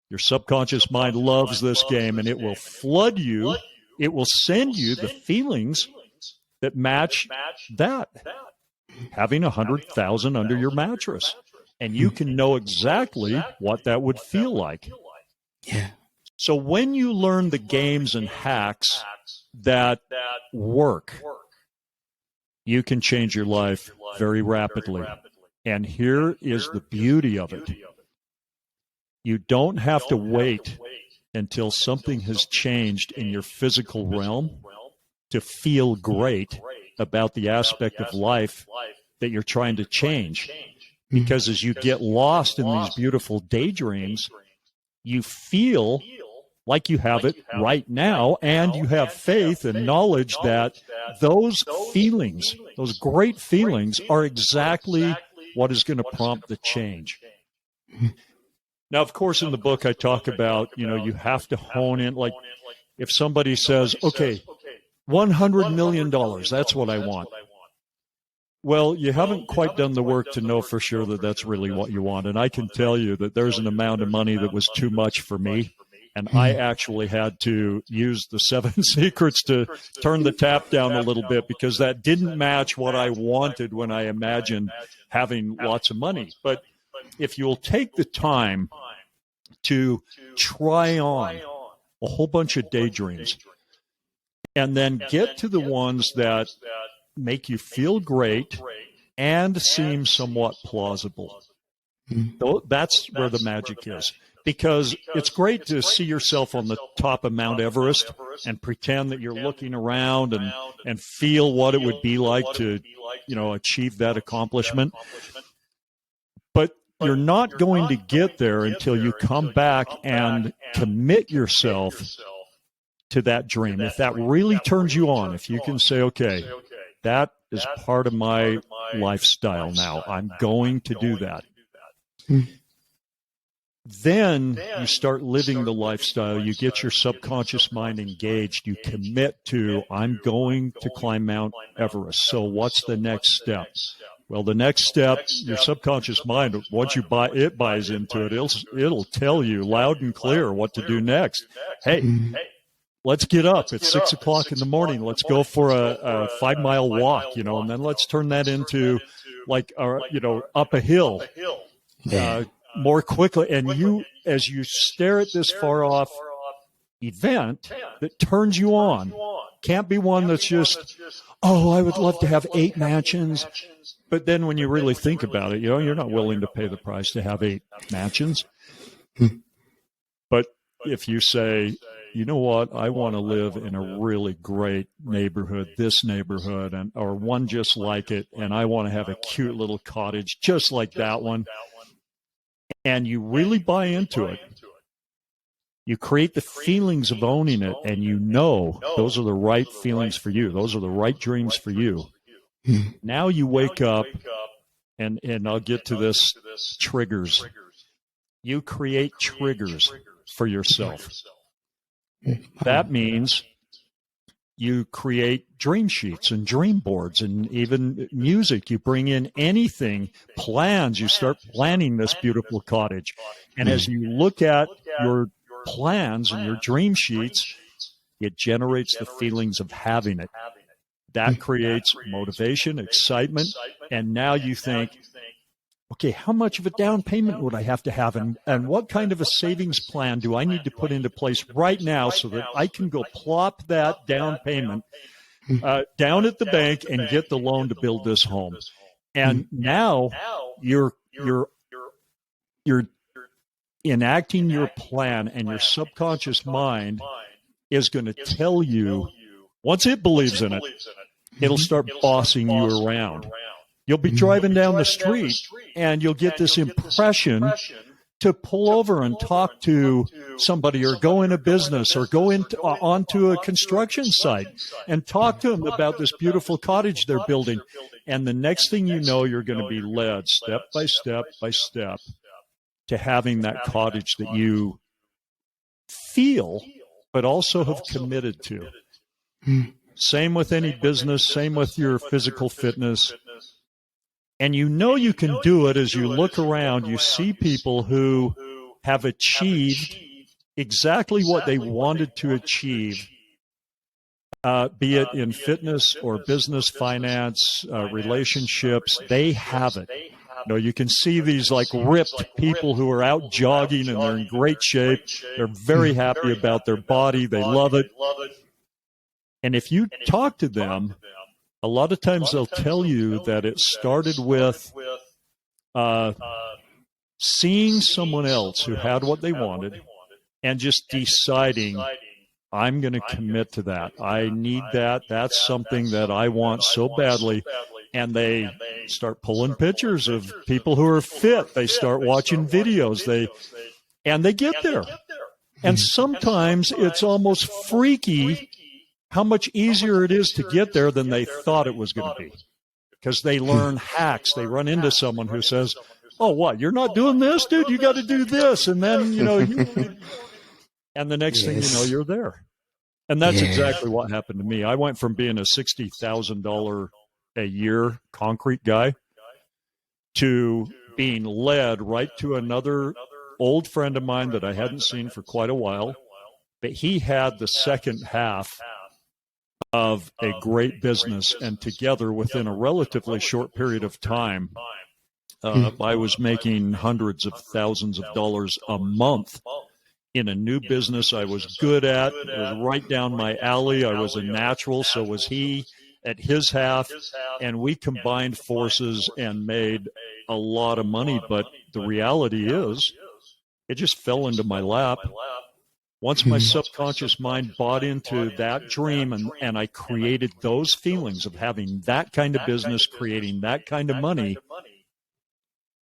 Your subconscious mind loves this game, and it will flood you. It will send you the feelings that match that, having 100,000 under your mattress. And you can know exactly what that would feel like. Yeah. So when you learn the games and hacks that work, you can change your life very rapidly. And here is the beauty of it. You don't have to wait until something has changed in your physical realm to feel great about the aspect of life that you're trying to change. Because as you get lost in these beautiful daydreams, you feel like you have it right now, and you have faith and knowledge that those feelings, those great feelings, are exactly what is going to prompt the change. Now, of course, in the book, I talk about, you have to hone in. Like, if somebody says, okay, $100 million, that's what I want. Well, you haven't quite done the work to know for sure that that's really what you want. And I can tell you that there's an amount of money that was too much for me. And I actually had to use the 7 secrets to turn the tap down a little bit, because that didn't match what I wanted when I imagined having lots of money. But if you'll take the time to try on a whole bunch of daydreams, and then get to the ones that make you feel great and seem somewhat plausible. That's where the magic is. Because it's great to see yourself on the top of Mount Everest and pretend that you're looking around and feel what it would be like to, achieve that accomplishment. But you're not going to get there until you come back and commit yourself to that dream. If that really turns you on, if you can say, okay, that is part of my lifestyle now, I'm going to do that. Then you start living the lifestyle. You get your subconscious mind engaged. You commit to, I'm going to climb Mount Everest. So what's the next step? Well, the next step, your subconscious mind, once you buys into it, it'll tell you loud and clear what to do next. Hey, let's get up. It's 6 o'clock in the morning. Let's go for a 5-mile walk, and then let's turn that into up a hill. More quickly, and as you stare at this far off event that turns you on, can't be one that's just, I would love to have 8 mansions, but then when you really think about it, you're not willing to pay the price to have 8 mansions. But if you say, you know what, I want to live in a really great neighborhood, this neighborhood, or one just like it, and I want to have a cute little cottage just like that one, and you really buy into it, you create the feelings of owning it, and those are the right feelings for you. Those are the right dreams for you. Now you wake up, and I'll get to this, triggers. You create triggers for yourself. That means you create dream sheets and dream boards and even music. You bring in anything, plans. You start planning this beautiful cottage. And as you look at your plans and your dream sheets, it generates the feelings of having it. That creates motivation, excitement. And now you think, okay, how much of a down payment would I have to have? And what kind of a savings plan do I need to put into place right now so that I can go plop that down payment down at the bank and get the loan to build this home? And now you're enacting your plan, and your subconscious mind is going to tell you, once it believes in it, it'll start bossing you around. You'll be driving down the street and you'll get this impression to pull over and talk to somebody, or go in a business, or go onto a construction site and talk to them about this beautiful cottage they're building. And the next thing you know, you're going to be led step by step by step to having that cottage that you feel, but also have committed to. Same with any business, same with your physical fitness. And you can do it as you look around. You see people who have achieved exactly what they wanted to achieve, be it in fitness or business, finance, relationships. They have it. You can see these ripped people who are out jogging and they're in great shape. They're very happy about their body. They love it. And if you talk to them, a lot of times they'll tell you that it started with seeing someone else who had what they wanted and just deciding, I'm going to commit to that. I need that. That's something that I want so badly. And they start pulling pictures of people who are fit. They start watching videos. And they get there. And sometimes it's almost freaky how much easier it is to get there than they thought it was going to be, because they learn hacks. They run into someone who says, oh, what, you're not doing this, dude? You got to do this. And then, and the next thing you know, you're there. And that's exactly what happened to me. I went from being a $60,000 a year concrete guy to being led right to another old friend of mine that I hadn't seen for quite a while, but he had the second half of a great business, and together within a relatively short period of time, I was making hundreds of thousands of dollars a month in a new business I was good at. It was right down my alley. I was a natural, so was he at his half. And we combined forces and made a lot of money. But the reality is, it just fell into my lap. Once my subconscious mind bought into that dream and I created those feelings of having that kind of business, creating that kind of money,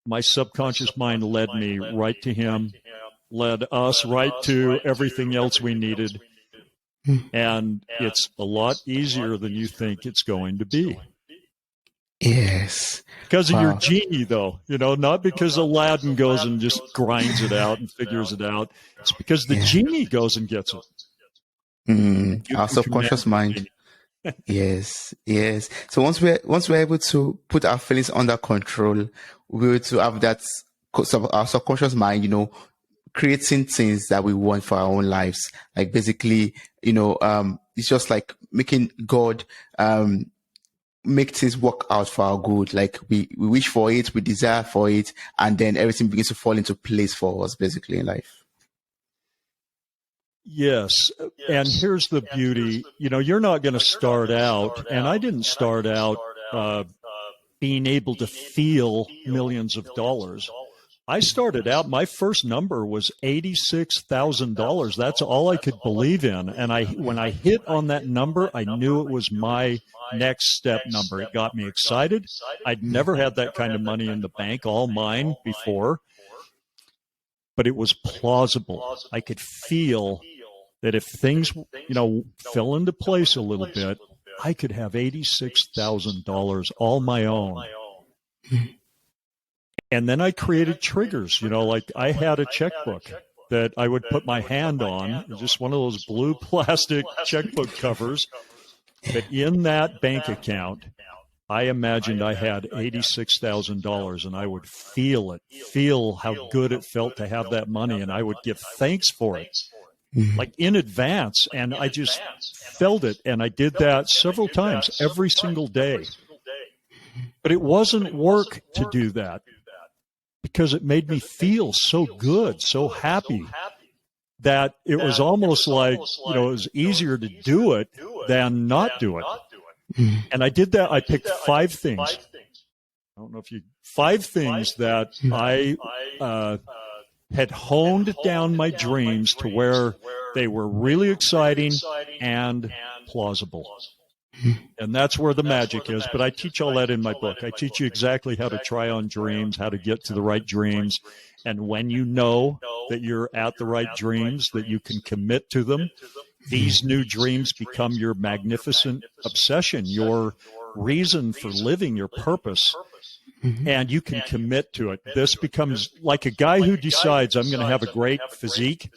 my subconscious mind led me right to him, led us right to everything else we needed. And it's a lot easier than you think it's going to be. Yes. Because of your genie, though, not because Aladdin goes and just grinds it out and figures it out. It's because the genie goes and gets it. Our subconscious mind. Yes. So once we're able to put our feelings under control, we're able to have that our subconscious mind, creating things that we want for our own lives. Like basically, it's just like making God make things work out for our good. Like we wish for it, we desire for it, and then everything begins to fall into place for us basically in life. Yes. And here's the beauty. You're not going to start out, and I didn't start out being able to feel millions of dollars. I started out, my first number was $86,000. That's all I could believe in. And when I hit on that number, I knew it was my next step number. It got me excited. I'd never had that kind of money in the bank, all mine before, but it was plausible. I could feel that if things, fell into place a little bit, I could have $86,000 all my own. And then I created triggers, like I had a checkbook that I would put my hand on, just one of those blue plastic checkbook covers. But in that bank account, I imagined I had $86,000 and I would feel how good it felt to have that money. And I would give thanks for it, like in advance. And I just felt it. And I did that several times every single day. But it wasn't work to do that, because it made me feel so good, so happy, that it was almost like, it was easier to do it than not do it. And I did that. I picked 5 things. I don't know if 5 things that I had honed down my dreams to where they were really exciting and plausible. And that's where the magic is. But I teach all that in my book. I teach you exactly how to try on dreams, how to get to the right dreams. And when you know that you're at the right dreams, that you can commit to them, these new dreams become your magnificent obsession, your reason for living, your purpose. And you can commit to it. This becomes like a guy who decides, I'm going to have a great physique.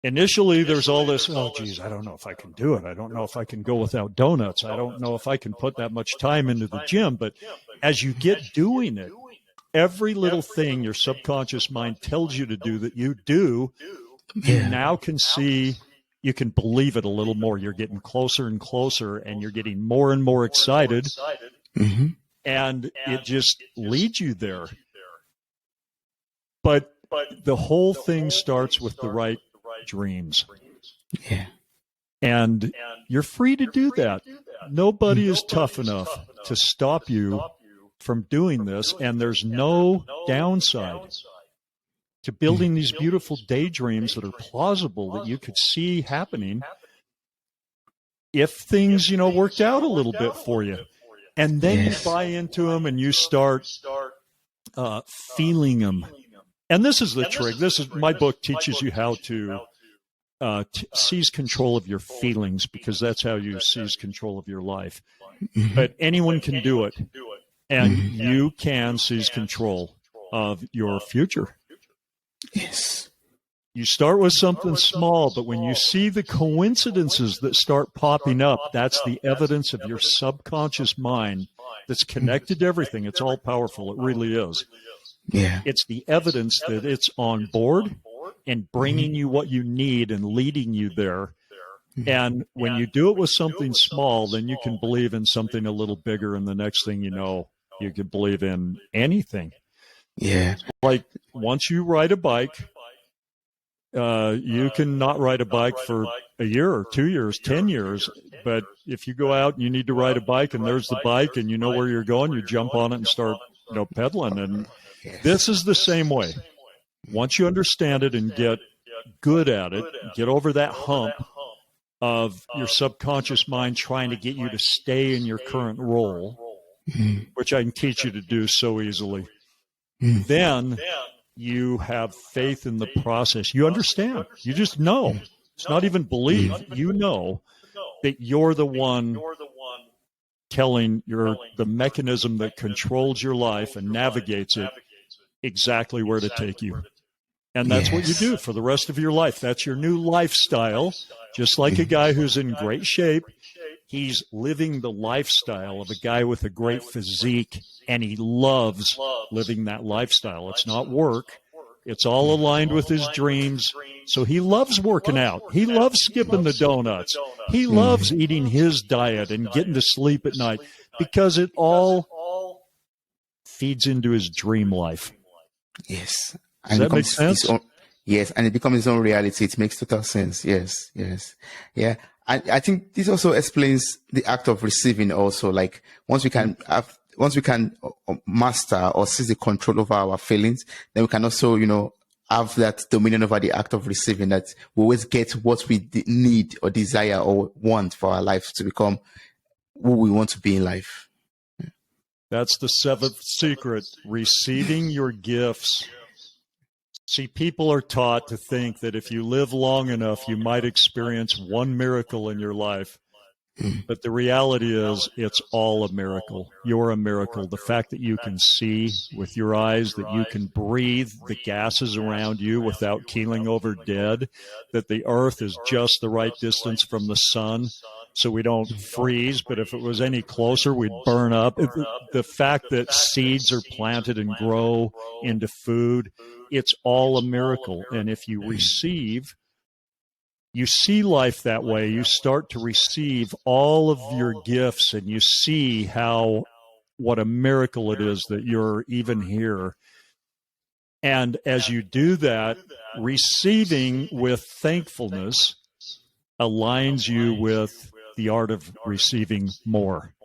Initially, there's all this, oh, geez, I don't know if I can do it. I don't know if I can go without donuts. I don't know if I can put that much time into the gym. But as you get doing it, every little thing your subconscious mind tells you to do that you do, you now can see, you can believe it a little more. You're getting closer and closer, and you're getting more and more excited. And it just leads you there. But the whole thing starts with the right dreams. And you're free to do that. Nobody is tough enough to stop you from doing this, and there's no downside to building these beautiful daydreams that are plausible, that you could see happening if things, worked out a little bit for you. And then you buy into them and you start feeling them. And this is the trick. My book teaches you how to seize control of your feelings, because that's how you seize control of your life. But anyone can do it, and you can seize control of your future. Yes. You start with something small, but when you see the coincidences that start popping up, that's the evidence of your subconscious mind that's connected to everything. It's all powerful. It really is. Yeah. It's the evidence that it's on board and bringing you what you need and leading you there. And when you do it with something small, then you can believe in something a little bigger. And the next thing you know, you can believe in anything. Yeah. Like once you ride a bike, You can not ride a bike for a year or 2 years, 10 years. But if you go out and you need to ride a bike and there's the bike and you know where you're going, you jump on it and start, pedaling. And this is the same way. Once you understand it and get good at it, get over that hump of your subconscious mind trying to get you to stay in your current role, which I can teach you to do so easily, then you have faith in the process. You understand. You just know. It's not even believe. You know that you're the one telling the mechanism that controls your life and navigates it exactly where to take you. And that's what you do for the rest of your life. That's your new lifestyle. Just like a guy who's in great shape, he's living the lifestyle of a guy with a great physique, and he loves living that lifestyle. It's not work. It's all aligned with his dreams. So he loves working out. He loves skipping the donuts. He loves eating his diet and getting to sleep at night because it all feeds into his dream life. Yes. Does that make sense? Yes, and it becomes his own reality. It makes total sense. Yes. Yeah. I think this also explains the act of receiving also. Like once we can master or seize the control over our feelings, then we can also, have that dominion over the act of receiving, that we always get what we need or desire or want for our life to become who we want to be in life. That's the seventh secret, receiving your gifts. See, people are taught to think that if you live long enough, you might experience one miracle in your life. But the reality is, it's all a miracle. You're a miracle. The fact that you can see with your eyes, that you can breathe the gases around you without keeling over dead, that the earth is just the right distance from the sun so we don't freeze, but if it was any closer, we'd burn up. The fact that seeds are planted and grow into food, it's all a miracle. And if you receive, you see life that way. You start to receive all of your gifts, and you see what a miracle it is that you're even here. And as you do that, receiving with thankfulness aligns you with the art of receiving more.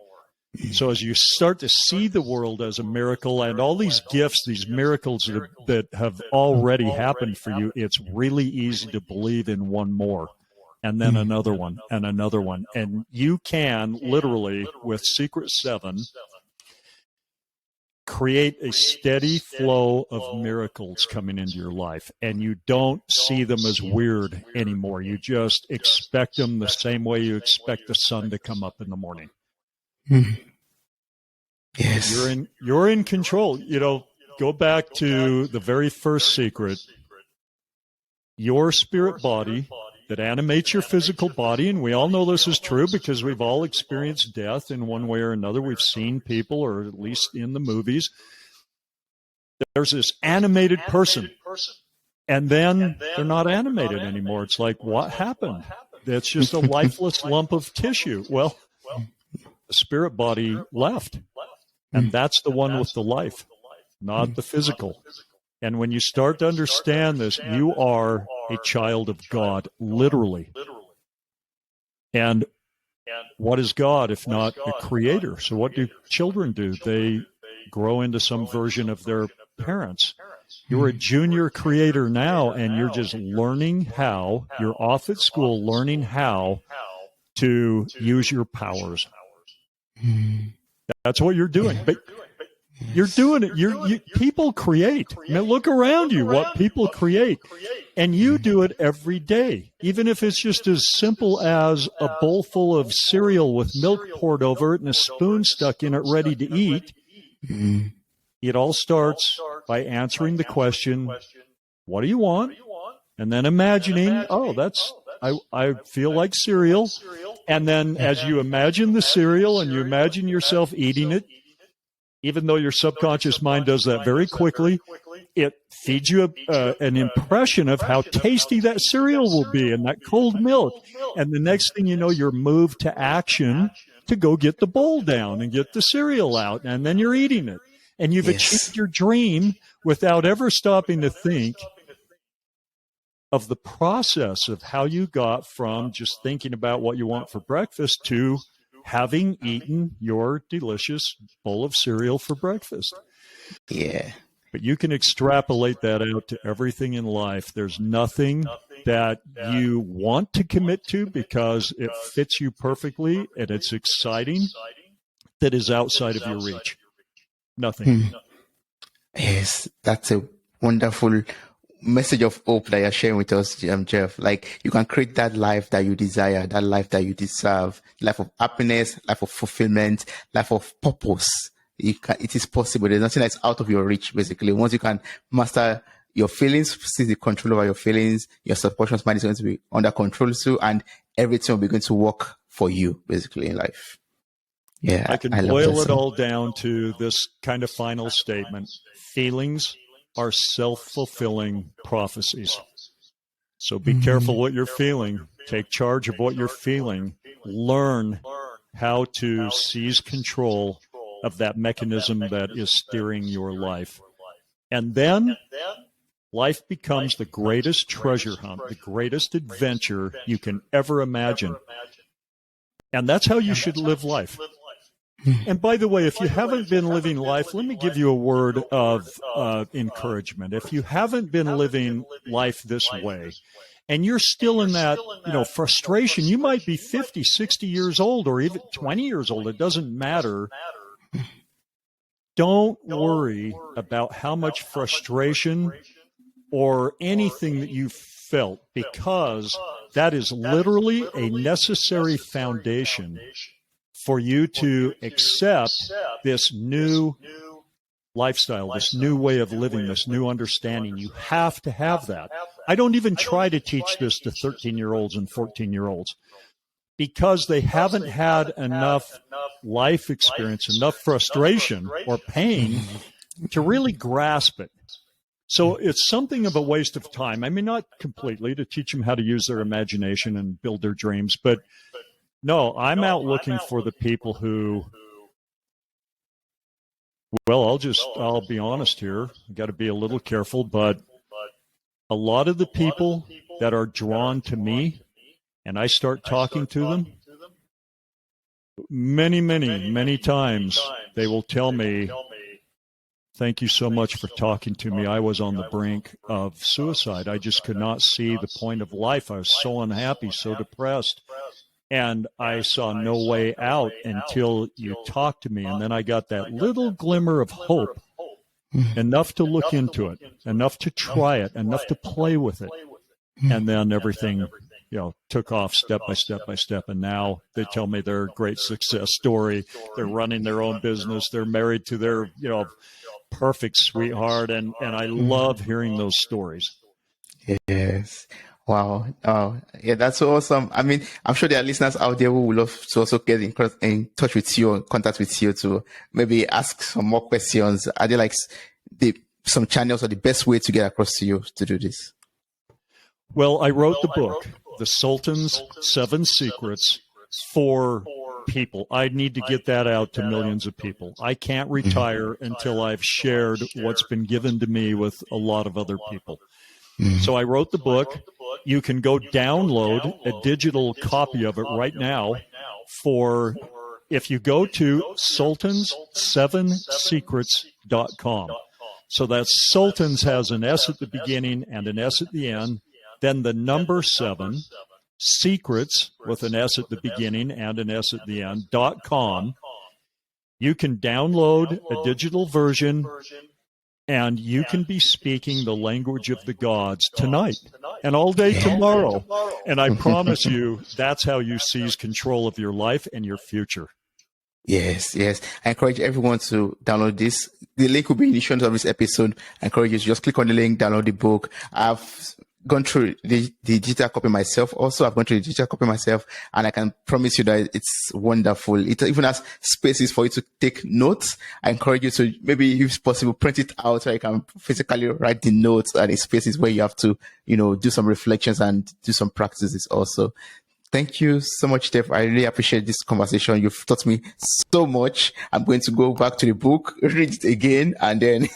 So as you start to see the world as a miracle and all these gifts, these miracles that have already happened for you, it's really easy to believe in one more, and then another one, and another one. And you can literally, with Secret 7, create a steady flow of miracles coming into your life. And you don't see them as weird anymore. You just expect them the same way you expect the sun to come up in the morning. Yes. You're in control. Go back to the very first secret. Your spirit body that animates your physical body, and we all know this is true because we've all experienced death in one way or another. We've seen people, or at least in the movies. There's this animated person, and then they're not animated anymore. It's like, what happened? That's just a lifeless lump of tissue. Well, the spirit body left. And that's the one with the life, not the physical. And when you start to understand this, you are a child of God, literally. And what is God if not a creator? So what do children do? They grow into some version of their parents. You're a junior creator now, and you're just learning how. You're off at school learning how to use your powers. That's what you're doing. But you're doing it. People create. I mean, look around you, what people create. And you do it every day. Even if it's just as simple as a bowl full of cereal with milk poured over it and a spoon stuck in it ready to eat. It all starts by answering the question, what do you want? And then imagining, I feel like cereal. And then as you imagine the cereal and you imagine yourself eating it, even though your subconscious mind does that very quickly, it feeds you an impression of how tasty that cereal will be and that cold milk. And the next thing you know, you're moved to action to go get the bowl down and get the cereal out. And then you're eating it. And you've achieved your dream without ever stopping to think, of the process of how you got from just thinking about what you want for breakfast to having eaten your delicious bowl of cereal for breakfast. Yeah. But you can extrapolate that out to everything in life. There's nothing that you want to commit to because it fits you perfectly and it's exciting that is outside of your reach. Nothing. Yes, that's a wonderful message of hope that you're sharing with us, Jeff. Like, you can create that life that you desire, that life that you deserve, life of happiness, life of fulfillment, life of purpose. It is possible. There's nothing that's out of your reach, basically. Once you can master your feelings, seize the control over your feelings, your subconscious mind is going to be under control too, and everything will be going to work for you, basically, in life. Yeah, I can boil it all down to this kind of final statement. Feelings are self-fulfilling prophecies. So be careful what you're feeling. Take charge of what you're feeling. Learn how to seize control of that mechanism that is steering your life. And then life becomes the greatest treasure hunt, the greatest adventure you can ever imagine. And that's how you should live life. And by the way, if you haven't been living life, let me give you a word of encouragement. If you haven't been living life this way, and you're still in that, frustration, you might be 50, 60 years old, or even 20 years old. It doesn't matter. Don't worry about how much frustration or anything that you felt, because that is literally a necessary foundation for you to accept this new lifestyle, this new way of living, this new understanding. You have to have that. I don't even try to teach this to 13-year-olds and 14-year-olds because they haven't had enough life experience, enough frustration or pain to really grasp it. So it's something of a waste of time. I mean, not completely, to teach them how to use their imagination and build their dreams, but no, I'm out looking for the people who, well, I'll be honest here. I've got to be a little careful, but a lot of the people that are drawn to me and I start talking to them, many times they will tell me, thank you so much for talking to me. I was on the brink of suicide. I just could not see the point of life. I was so unhappy, so depressed. And I saw no way out until you talked to me. And then I got that little glimmer of hope, enough to look into it, enough to try it, enough to play with it. And then everything, took off step by step by step. And now they tell me they're a great success story. They're running their own business. They're married to their, perfect sweetheart. And I love hearing those stories. Yes. Wow. Oh, yeah, that's so awesome. I mean, I'm sure there are listeners out there who would love to also get in touch with you, in contact with you to maybe ask some more questions. Are there some channels or the best way to get across to you to do this? Well, I wrote the book, The Sultan's 7 Secrets for People. I need to get that out to millions of people. I can't retire until I've shared what's been given to me with a lot of other people. So I wrote the book. You can go download a digital copy of it right now if you go to sultans7secrets.com. So that's Sultans has an S at the beginning and an S at the end, then the number 7, secrets with an S at the beginning and an S at the end, .com. You can download a digital version, and you can be speaking the language of the gods tonight and all day tomorrow. And I promise you, that's how you seize control of your life and your future. Yes. I encourage everyone to download this. The link will be in the show notes of this episode. I encourage you to just click on the link, download the book. I've gone through the digital copy myself. Also, I've gone through the digital copy myself, and I can promise you that it's wonderful. It even has spaces for you to take notes. I encourage you to maybe, if possible, print it out so you can physically write the notes, and in spaces where you have to, do some reflections and do some practices also. Thank you so much, Steph. I really appreciate this conversation. You've taught me so much. I'm going to go back to the book, read it again, and then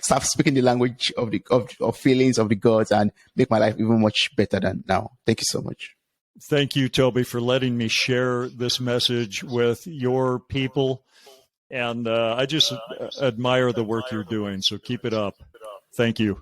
start speaking the language of the of feelings of the gods and make my life even much better than now. Thank you so much. Thank you, Toby, for letting me share this message with your people. And I just admire the work you're doing. So keep it up. Thank you.